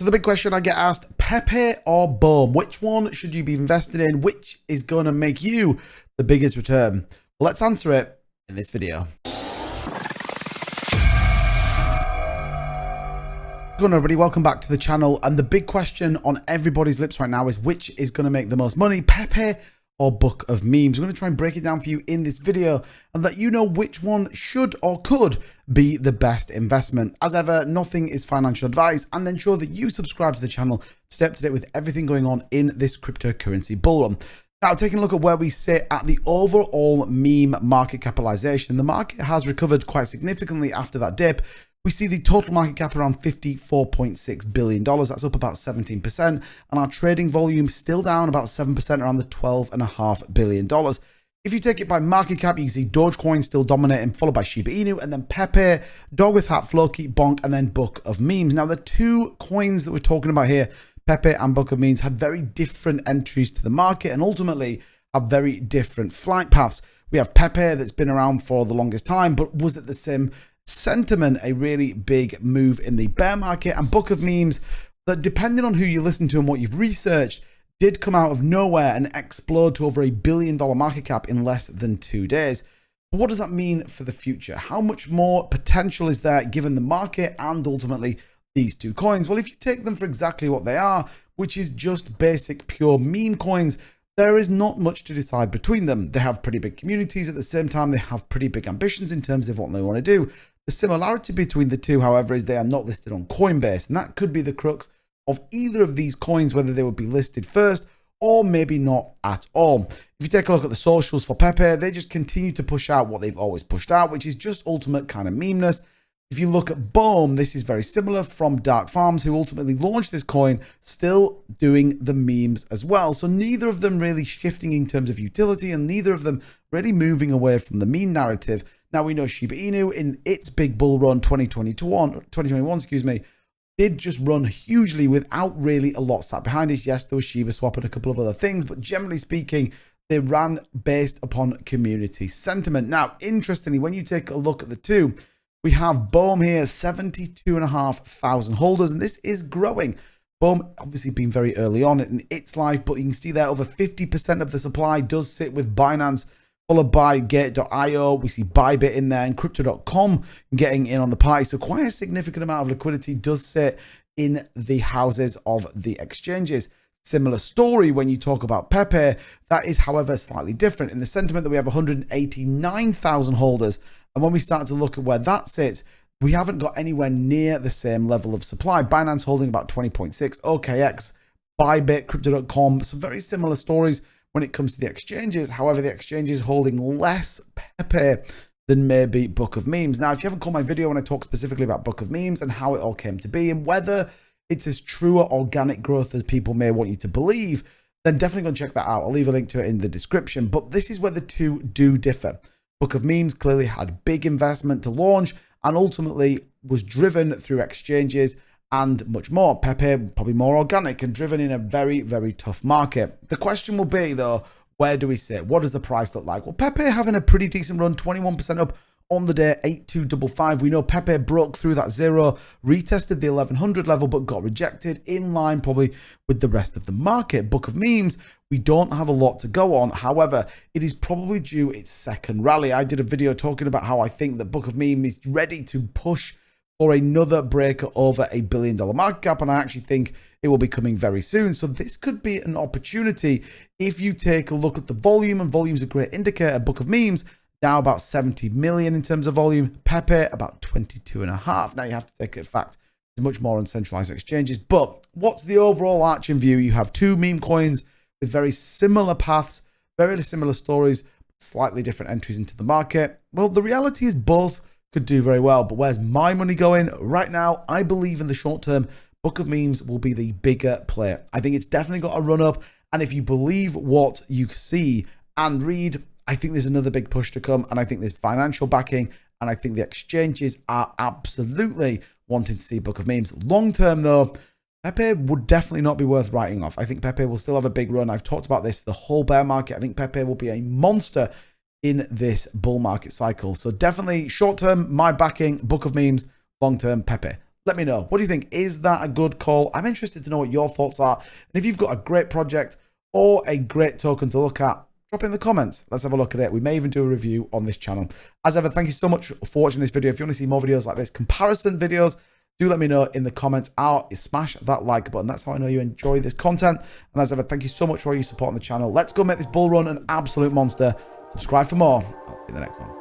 So the big question I get asked, PEPE or BOME? Which one should you be invested in? Which is going to make you the biggest return? Well, let's answer it in this video. Hello everybody, welcome back to the channel. And the big question on everybody's lips right now is which is going to make the most money, PEPE or Book of Memes? We're going to try and break it down for you in this video and let you know which one should or could be the best investment. As ever, nothing is financial advice, and ensure that you subscribe to the channel to stay up to date with everything going on in this cryptocurrency bull run. Now, taking a look at where we sit at the overall meme market capitalization, the market has recovered quite significantly after that dip. We see the total market cap around $54.6 billion. That's up about 17%. And our trading volume still down about 7%, around the $12.5 billion. If you take it by market cap, you can see Dogecoin still dominating, followed by Shiba Inu, and then PEPE, Dog with Hat, Floki, Bonk, and then Book of Memes. Now, the two coins that we're talking about here, PEPE and Book of Memes, had very different entries to the market and ultimately have very different flight paths. We have PEPE that's been around for the longest time, but was at the same sentiment a really big move in the bear market, and Book of Memes that, depending on who you listen to and what you've researched, did come out of nowhere and explode to over $1 billion market cap in less than 2 days. What does that mean for the future? How much more potential is there given the market and ultimately these two coins? Well, if you take them for exactly what they are, which is just basic pure meme coins, there is not much to decide between them. They have pretty big communities. At the same time, they have pretty big ambitions in terms of what they want to do. The similarity between the two, however, is they are not listed on Coinbase, and that could be the crux of either of these coins, whether they would be listed first or maybe not at all. If you take a look at the socials for PEPE, they just continue to push out what they've always pushed out, which is just ultimate kind of memeness. If you look at BOME, this is very similar from Dark Farms, who ultimately launched this coin, still doing the memes as well. So neither of them really shifting in terms of utility, and neither of them really moving away from the meme narrative. Now, we know Shiba Inu in its big bull run 2021, did just run hugely without really a lot sat behind it. Yes, there was Shiba Swap and a couple of other things, but generally speaking, they ran based upon community sentiment. Now, interestingly, when you take a look at the two, we have BOME here, 72,500 holders, and this is growing. BOME obviously been very early on in its life, but you can see there over 50% of the supply does sit with Binance, followed by Gate.io. We see Bybit in there, and Crypto.com getting in on the party. So quite a significant amount of liquidity does sit in the houses of the exchanges. Similar story when you talk about PEPE. That is, however, slightly different in the sentiment that we have 189,000 holders. And when we start to look at where that sits, we haven't got anywhere near the same level of supply. Binance holding about 20.6, OKX, Bybit, Crypto.com, some very similar stories when it comes to the exchanges. However, the exchange is holding less PEPE than maybe Book of Memes. Now, if you haven't caught my video when I talk specifically about Book of Memes and how it all came to be and whether it's as true or organic growth as people may want you to believe, then definitely go and check that out. I'll leave a link to it in the description. But this is where the two do differ. Book of Memes clearly had big investment to launch and ultimately was driven through exchanges and much more. PEPE probably more organic and driven in a very, very tough market. The question will be, though, where do we sit? What does the price look like? Well, PEPE having a pretty decent run, 21% up on the day, 8255. We know PEPE broke through that zero, retested the 1100 level, but got rejected, in line probably with the rest of the market. Book of Memes, we don't have a lot to go on. However, it is probably due its second rally. I did a video talking about how I think that Book of Memes is ready to push or another breaker over $1 billion market cap, and I actually think it will be coming very soon. So this could be an opportunity if you take a look at the volume, and volume is a great indicator. Book of Memes now about 70 million in terms of volume, PEPE about 22.5. Now you have to take it fact, it's much more on centralized exchanges. But what's the overall arching view? You have two meme coins with very similar paths, very similar stories, slightly different entries into the market. Well, the reality is both could do very well, but where's my money going right now? I believe in the short term, Book of Memes will be the bigger player. I think it's definitely got a run up, and if you believe what you see and read, I think there's another big push to come, and I think there's financial backing, and I think the exchanges are absolutely wanting to see Book of Memes. Long term, though, PEPE would definitely not be worth writing off. I think PEPE will still have a big run. I've talked about this for the whole bear market. I think PEPE will be a monster in this bull market cycle. So definitely short term, my backing, Book of Memes, long term, PEPE. Let me know. What do you think? Is that a good call? I'm interested to know what your thoughts are. And if you've got a great project or a great token to look at, drop it in the comments. Let's have a look at it. We may even do a review on this channel. As ever, thank you so much for watching this video. If you want to see more videos like this, comparison videos, do let me know in the comments. Smash that like button. That's how I know you enjoy this content. And as ever, thank you so much for all your support on the channel. Let's go make this bull run an absolute monster. Subscribe for more. I'll see you in the next one.